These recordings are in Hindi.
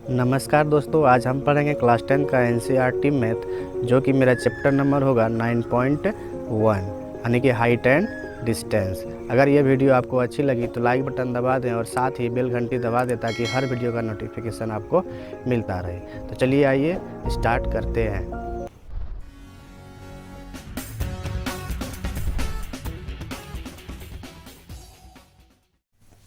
नमस्कार दोस्तों, आज हम पढ़ेंगे क्लास 10 का एनसीईआरटी मैथ, जो कि मेरा चैप्टर नंबर होगा 9.1 यानी कि हाइट एंड डिस्टेंस। अगर ये वीडियो आपको अच्छी लगी तो लाइक बटन दबा दें और साथ ही बेल घंटी दबा दें ताकि हर वीडियो का नोटिफिकेशन आपको मिलता रहे। तो चलिए आइए स्टार्ट करते हैं।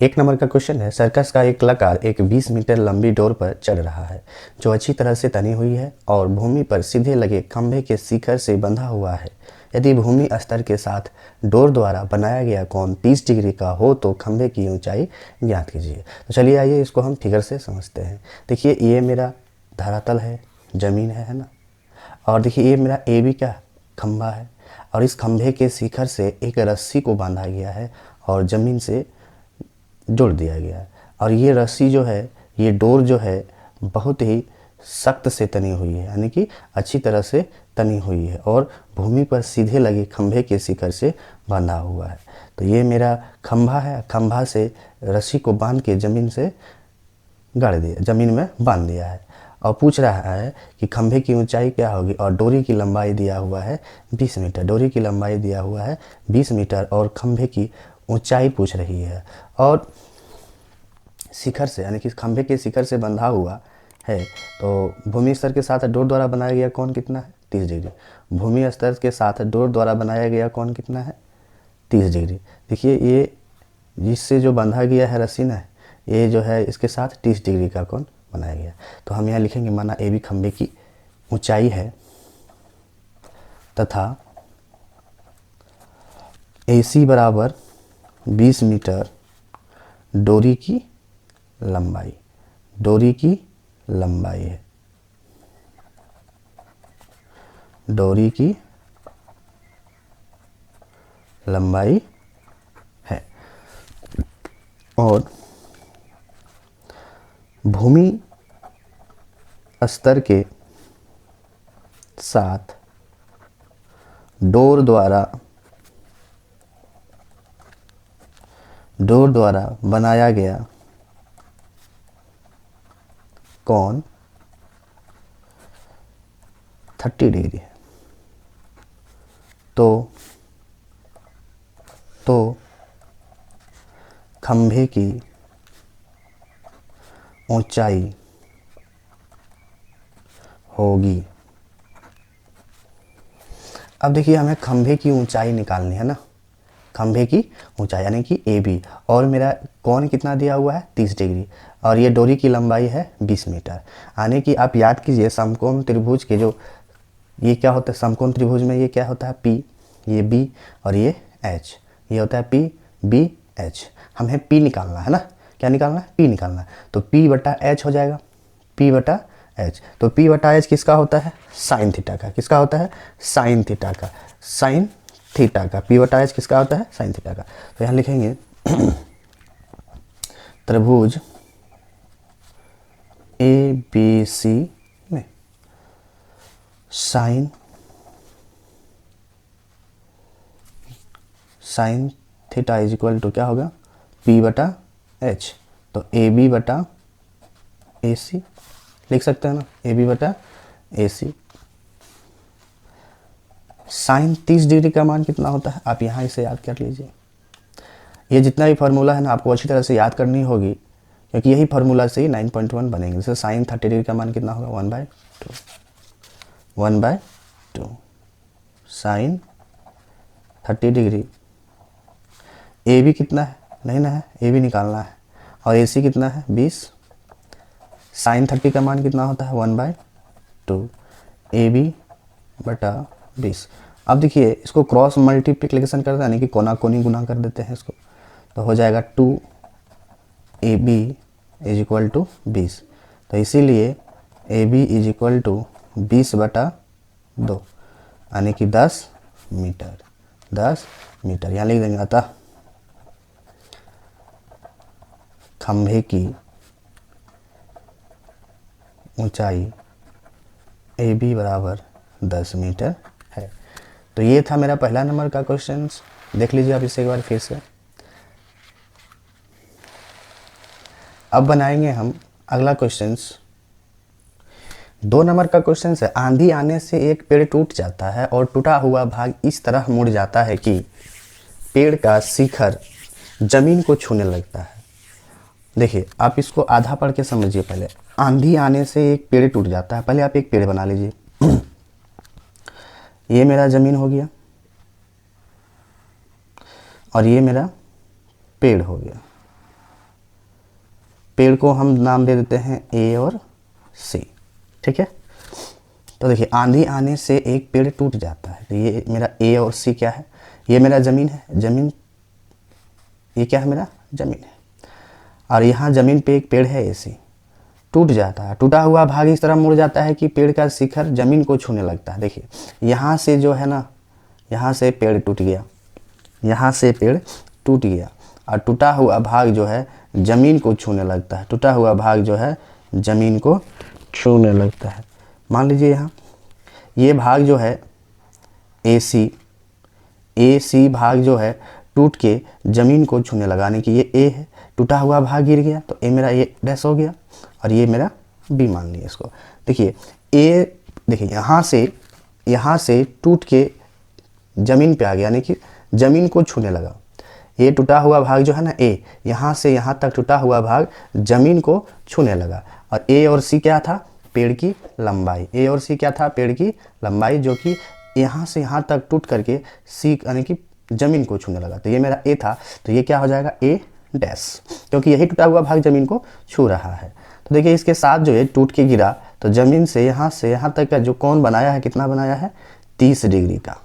एक नंबर का क्वेश्चन है, सर्कस का एक कलाकार एक 20 मीटर लंबी डोर पर चढ़ रहा है जो अच्छी तरह से तनी हुई है और भूमि पर सीधे लगे खंभे के शिखर से बंधा हुआ है। यदि भूमि स्तर के साथ डोर द्वारा बनाया गया कोण 30 डिग्री का हो तो खंभे की ऊंचाई ज्ञात कीजिए। तो चलिए आइए इसको हम फिगर से समझते हैं। देखिए ये मेरा धरातल है, ज़मीन है ना। और देखिए ये मेरा ए बी का खंभा है और इस खंभे के शिखर से एक रस्सी को बांधा गया है और ज़मीन से जोड़ दिया गया है। और ये रस्सी जो है, ये डोर जो है, बहुत ही सख्त से तनी हुई है, यानी कि अच्छी तरह से तनी हुई है और भूमि पर सीधे लगे खंभे के शिखर से बांधा हुआ है। तो ये मेरा खंभा है, खंभा से रस्सी को बांध के ज़मीन से गाड़ दिया, ज़मीन में बांध दिया है। और पूछ रहा है कि खंभे की ऊंचाई क्या होगी और डोरी की लंबाई दिया हुआ है 20 मीटर। डोरी की लंबाई दिया हुआ है 20 मीटर और खंभे की ऊंचाई पूछ रही है। और शिखर से, यानी कि खंभे के शिखर से बंधा हुआ है, तो भूमि स्तर के साथ डोर द्वारा बनाया गया कोण कितना है? 30 डिग्री। भूमि स्तर के साथ डोर द्वारा बनाया गया कोण कितना है? 30 डिग्री। देखिए ये जिससे जो बंधा गया है रस्सी ना, ये जो है इसके साथ 30 डिग्री का कोण बनाया गया। तो हम यहाँ लिखेंगे, माना ए बी खंभे की ऊंचाई है तथा ए सी बराबर 20 मीटर डोरी की लंबाई, डोरी की लंबाई है, डोरी की लंबाई है। और भूमि स्तर के साथ डोर द्वारा बनाया गया कोण 30 डिग्री है। तो खंभे की ऊंचाई होगी। अब देखिए हमें खंभे की ऊंचाई निकालनी है ना, खंभे की ऊंचाई यानी कि ए बी, और मेरा कोण कितना दिया हुआ है? 30 डिग्री, और ये डोरी की लंबाई है 20 मीटर। यानी कि आप याद कीजिए समकोण त्रिभुज के जो ये क्या होता है, समकोण त्रिभुज में ये क्या होता है? पी, ये बी और ये एच, ये होता है पी बी एच। हमें पी निकालना है ना, क्या निकालना है? पी निकालना है। तो पी बटा एच हो जाएगा, पी बटा एच। तो पी बटा एच किसका होता है? साइन थीटा का। किसका होता है? साइन थीटा का। साइन थीटा का पी बटा एच किसका होता है? साइन थीटा का। तो यहाँ लिखेंगे त्रिभुज ए बी सी में sine theta is equal to क्या होगा? पी बटा एच। तो ए बी बटा ए सी लिख सकते हैं ना, ए बी बटा ए सी। साइन 30 डिग्री का मान कितना होता है? आप यहाँ इसे याद कर लीजिए। ये जितना भी फार्मूला है ना, आपको अच्छी तरह से याद करनी होगी, क्योंकि यही फार्मूला से ही 9.1 बनेंगे। जैसे साइन 30 डिग्री का मान कितना होगा? 1/2, 1/2 साइन 30 डिग्री। ए बी कितना है? नहीं ना है, ए बी निकालना है। और ए सी कितना है? 20। साइन 30 का मान कितना होता है? 1/2 ए बी बटा 20। अब देखिए इसको क्रॉस मल्टीप्लिकेशन करते हैं, यानी कि कोना कोनी गुना कर देते हैं इसको, तो हो जाएगा 2 A B is equal to 20। तो इसीलिए A B is equal to 20 बटा 2, यानी कि 10 मीटर। 10 मीटर यहाँ लिख देंगे। अतः खंभे की ऊंचाई ए बी बराबर 10 मीटर है। तो ये था मेरा पहला नंबर का क्वेश्चन। देख लीजिए आप इसे एक बार फिर से। अब बनाएंगे हम अगला क्वेश्चन दो नंबर का क्वेश्चन है, आंधी आने से एक पेड़ टूट जाता है और टूटा हुआ भाग इस तरह मुड़ जाता है कि पेड़ का शिखर जमीन को छूने लगता है। देखिए आप इसको आधा पढ़ के समझिए। पहले आंधी आने से एक पेड़ टूट जाता है, पहले आप एक पेड़ बना लीजिए। ये मेरा ज़मीन हो गया और ये मेरा पेड़ हो गया। पेड़ को हम नाम दे देते हैं ए और सी, ठीक है। तो देखिए आंधी आने से एक पेड़ टूट जाता है, तो ये मेरा ए और सी क्या है, ये मेरा ज़मीन है, ज़मीन ये क्या है, मेरा ज़मीन है। और यहाँ ज़मीन पे एक पेड़ है ए सी, टूट जाता है, टूटा हुआ भाग इस तरह मुड़ जाता है कि पेड़ का शिखर ज़मीन को छूने लगता है। देखिए यहाँ से जो है ना, यहाँ से पेड़ टूट गया, यहाँ से पेड़ टूट गया और टूटा हुआ भाग जो है ज़मीन को छूने लगता है, टूटा हुआ भाग जो है ज़मीन को छूने लगता है। मान लीजिए यहाँ ये भाग जो है ए सी भाग जो है टूट के ज़मीन को छूने लगा, यानी कि ये ए है, टूटा हुआ भाग गिर गया तो ए मेरा ए डैश हो गया और ये मेरा बी मान लिया इसको। देखिए ए, देखिए यहाँ से टूट के ज़मीन पे आ गया, यानी कि ज़मीन को छूने लगा। ये टूटा हुआ भाग जो है ना ए, यहाँ से यहाँ तक टूटा हुआ भाग ज़मीन को छूने लगा। और ए और सी क्या था, पेड़ की लंबाई। ए और सी क्या था, पेड़ की लंबाई, जो कि यहाँ से यहाँ तक टूट करके सी यानी कि ज़मीन को छूने लगा। तो ये मेरा ए था, तो ये क्या हो जाएगा, ए डैश, क्योंकि यही टूटा हुआ भाग ज़मीन को छू रहा है। तो देखिए इसके साथ जो है टूट के गिरा, तो ज़मीन से यहाँ तक का जो कोण बनाया है, कितना बनाया है, 30 डिग्री का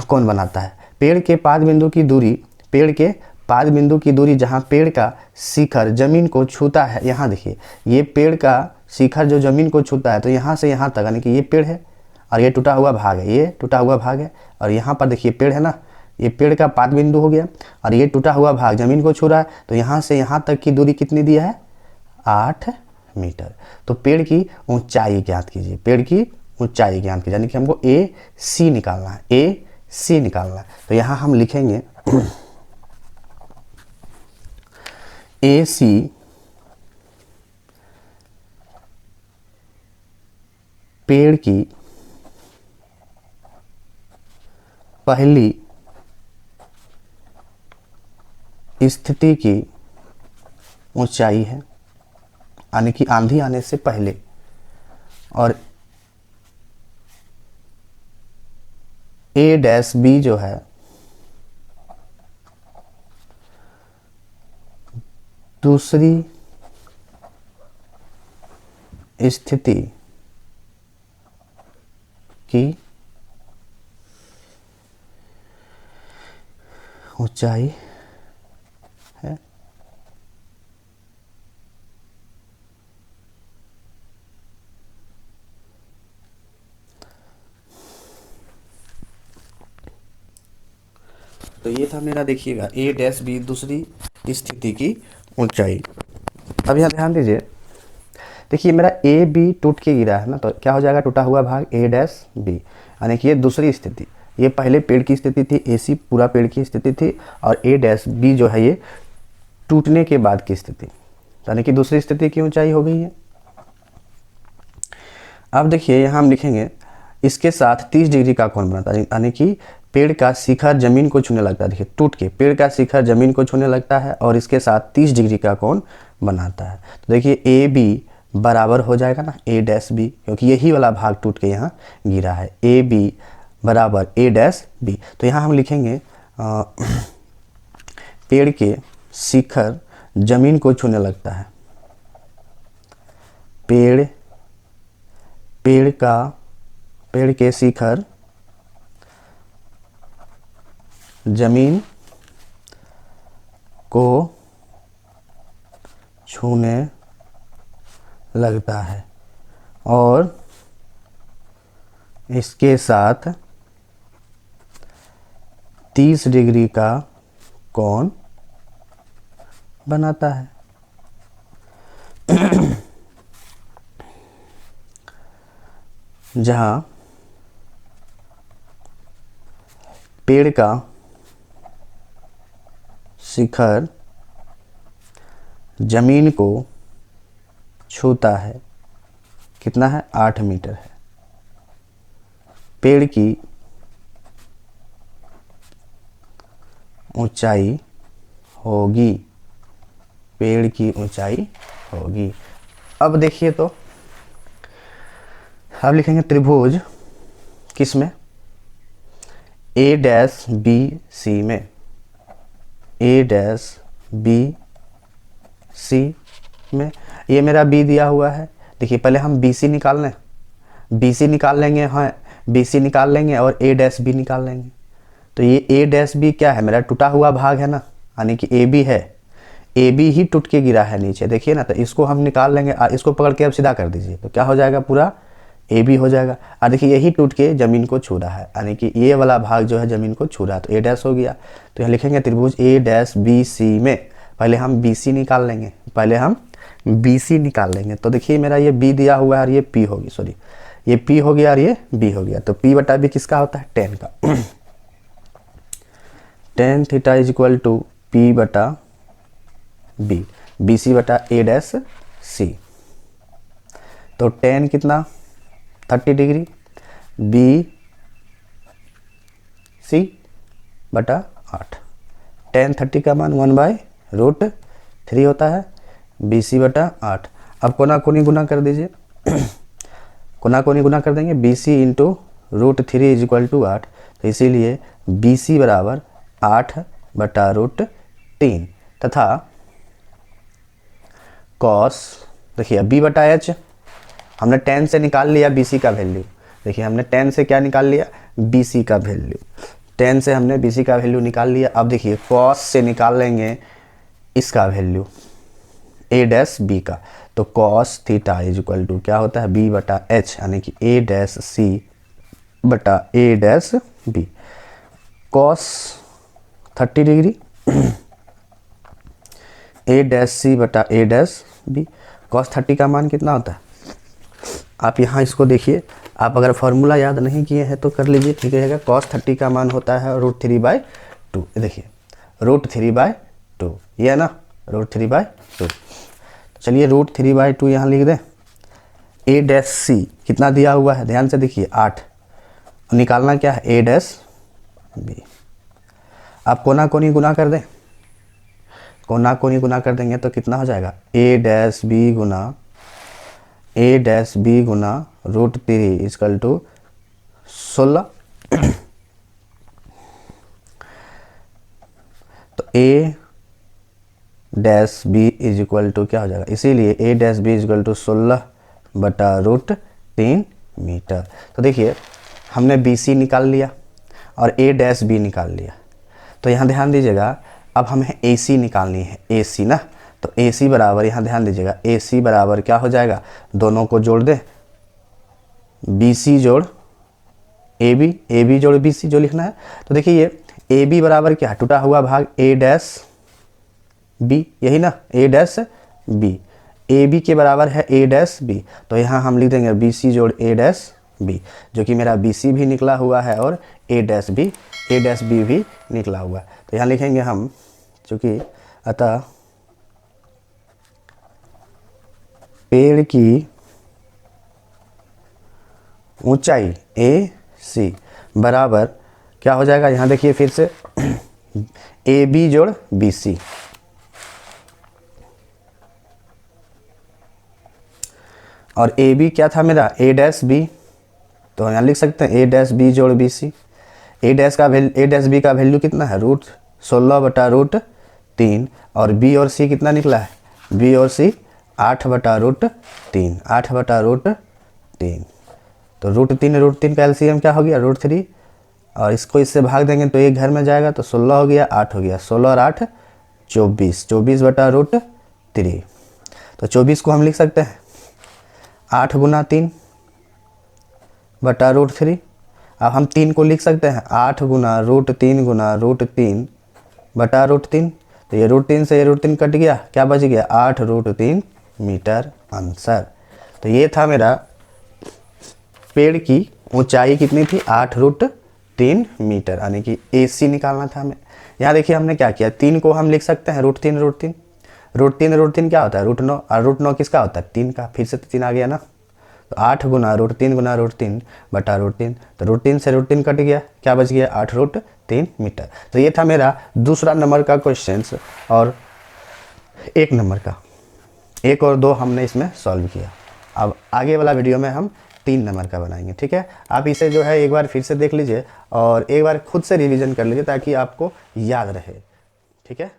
कोण बनाता है। पेड़ के पाद बिंदु की दूरी जहाँ पेड़ का शिखर जमीन को छूता है, यहाँ देखिए ये पेड़ का शिखर जो जमीन को छूता है, तो यहाँ से यहाँ तक, यानी कि ये पेड़ है और ये टूटा हुआ भाग है, ये टूटा हुआ भाग है। और यहाँ पर देखिए पेड़ है ना, ये पेड़ का पाद बिंदु हो गया और ये टूटा हुआ भाग जमीन को छू रहा है, तो यहाँ से यहाँ तक की दूरी कितनी दिया है, 8 मीटर। तो पेड़ की ऊंचाई ज्ञात कीजिए, पेड़ की ऊंचाई ज्ञात कीजिए, यानी कि हमको ए सी निकालना है, ए सी निकालना है। तो यहाँ हम लिखेंगे ए सी पेड़ की पहली स्थिति की ऊंचाई है, यानी कि आंधी आने से पहले। और ए डैश बी जो है दूसरी स्थिति की ऊंचाई है। तो ये था मेरा, देखिएगा ए डैश बी दूसरी स्थिति की ऊंचाई। अब यहाँ ध्यान दीजिए, देखिए मेरा ए बी टूट के गिरा है ना, तो क्या हो जाएगा, टूटा हुआ भाग ए डैश बी, यानी कि ये दूसरी स्थिति। ये पहले पेड़ की स्थिति थी, ए सी पूरा पेड़ की स्थिति थी, और ए डैश बी जो है ये टूटने के बाद की स्थिति, यानी कि दूसरी स्थिति की ऊंचाई हो गई है। अब देखिए यहाँ हम लिखेंगे इसके साथ 30 डिग्री का कोण बनता है, यानी कि पेड़ का शिखर जमीन को छूने लगता है। देखिए टूट के पेड़ का शिखर जमीन को छूने लगता है और इसके साथ 30 डिग्री का कोण बनाता है। तो देखिए ए बी बराबर हो जाएगा ना ए डैश बी, क्योंकि यही वाला भाग टूट के यहाँ गिरा है। ए बी बराबर ए डैश बी। तो यहाँ हम लिखेंगे पेड़ के शिखर जमीन को छूने लगता है, पेड़ के शिखर जमीन को छूने लगता है और इसके साथ 30 डिग्री का कोण बनाता है। जहाँ पेड़ का शिखर जमीन को छूता है कितना है, 8 मीटर है। पेड़ की ऊंचाई होगी, पेड़ की ऊंचाई होगी। अब देखिए तो अब लिखेंगे त्रिभुज किस में, ए डैश बी सी में, ए डैश बी सी में। ये मेरा बी दिया हुआ है। देखिए पहले हम बी सी निकाल लें, बी सी निकाल लेंगे, हाँ बी सी निकाल लेंगे और ए डैश बी निकाल लेंगे। तो ये ए डैश बी क्या है, मेरा टूटा हुआ भाग है ना, यानी कि ए बी है, ए बी ही टूट के गिरा है नीचे, देखिए ना। तो इसको हम निकाल लेंगे, इसको पकड़ के अब सीधा कर दीजिए तो क्या हो जाएगा, पूरा ए बी हो जाएगा। और देखिए यही टूट के ज़मीन को छू रहा है, यानी कि ये वाला भाग जो है ज़मीन को छू रहा है, तो ए डैश हो गया। तो यहाँ लिखेंगे त्रिभुज ए डैश बी सी में, पहले हम बी सी निकाल लेंगे, पहले हम बी सी निकाल लेंगे। तो देखिए मेरा ये बी दिया हुआ है और ये पी होगी, सॉरी ये पी हो गया और ये बी हो गया। तो पी बटा बी किसका होता है, टेन का। Tan theta is equal to P बटा बी, बी सी बटा ए डैश सी। तो टेन कितना 30 डिग्री, बी सी बटा 8, टेन 30 का मान 1/√3 होता है, बी सी बटा 8। अब कोना कोनी गुना कर दीजिए, कोना कोनी गुना कर देंगे, B C into √3 is equal to 8। तो इसीलिए बी सी बराबर 8/√3 तथा कॉस, देखिए बी बटा एच हमने 10 से निकाल लिया बी सी का वैल्यू। देखिए हमने 10 से क्या निकाल लिया, बी सी का वैल्यू, 10 से हमने बी सी का वैल्यू निकाल लिया। अब देखिए कॉस से निकाल लेंगे इसका वैल्यू ए डैश बी का। तो cos theta is equal to क्या होता है, बी बटा एच, यानी कि ए डैश सी बटा A dash B. Cos 30 degree A dash C बटा ए डैश बी। कॉस 30 का मान कितना होता है, आप यहाँ इसको देखिए, आप अगर फॉर्मूला याद नहीं किए हैं तो कर लीजिए, ठीक रहेगा। कॉस 30 का मान होता है √3/2, देखिए √3/2 ये है ना, √3/2। चलिए √3/2 यहाँ लिख दें। ए डैश सी कितना दिया हुआ है, ध्यान से देखिए 8, निकालना क्या है, ए डैश बी। आप कोना कोनी गुना कर दें, कोना कोनी गुना कर देंगे तो कितना हो जाएगा, ए डैश बी गुना ए डैश बी गुना √3 इक्वल टू 16। तो A dash B is equal to क्या हो जाएगा, इसीलिए A dash B is equal to 16/√3 metre. तो देखिए हमने बी सी निकाल लिया और ए डैश बी निकाल लिया। तो यहाँ ध्यान दीजिएगा, अब हमें ए सी निकालनी है, ए सी ना। तो ए सी बराबर, यहाँ ध्यान दीजिएगा, ए सी बराबर क्या हो जाएगा, दोनों को जोड़ दें, बी सी जोड़ ए बी जोड़ बी सी जो लिखना है। तो देखिए ये ए बी बराबर क्या है, टूटा हुआ भाग ए डैश बी, यही ना, ए डैश बी, ए बी के बराबर है ए डैश बी। तो यहाँ हम लिख देंगे बी सी जोड़ ए डैश बी, जो कि मेरा बी सी भी निकला हुआ है और ए डैश बी भी निकला हुआ है। तो यहाँ लिखेंगे हम, चूँकि अतः पेड़ की ऊंचाई ए सी बराबर क्या हो जाएगा, यहाँ देखिए फिर से ए बी जोड़ बी सी, और ए बी क्या था मेरा, ए डैश बी। तो यहाँ लिख सकते हैं ए डैश बी जोड़ बी सी। ए डैश बी का वैल्यू कितना है, √16/√3, और बी और सी कितना निकला है, बी और सी 8/√3, 8/√3। तो √3 का एलसीएम क्या हो गया, √3, और इसको इससे भाग देंगे तो एक घर में जाएगा तो 16 हो गया, 8 हो गया, 16 और 8 24, 24/√3। तो 24 को हम लिख सकते हैं 8 गुना 3/√3। अब हम 3 को लिख सकते हैं 8 गुना √3 गुना √3/√3। तो ये √3 से ये √3 कट गया, क्या बच गया, 8√3 मीटर आंसर। तो ये था मेरा पेड़ की ऊंचाई कितनी थी, 8√3 मीटर, यानी कि ए सी निकालना था हमें। यहाँ देखिए हमने क्या किया, 3 को हम लिख सकते हैं √3 क्या होता है, √9, और √9 किसका होता है, 3 का, फिर से 3 आ गया ना। तो 8 गुना √3 गुना √3 बटा √3, तो √3 से √3 कट गया, क्या बच गया 8√3 मीटर। तो ये था मेरा दूसरा नंबर का क्वेश्चन। और 1 नंबर का 1 और 2 हमने इसमें सॉल्व किया। अब आगे वाला वीडियो में हम 3 नंबर का बनाएंगे, ठीक है। आप इसे जो है एक बार फिर से देख लीजिए और एक बार खुद से रिवीजन कर लीजिए ताकि आपको याद रहे, ठीक है।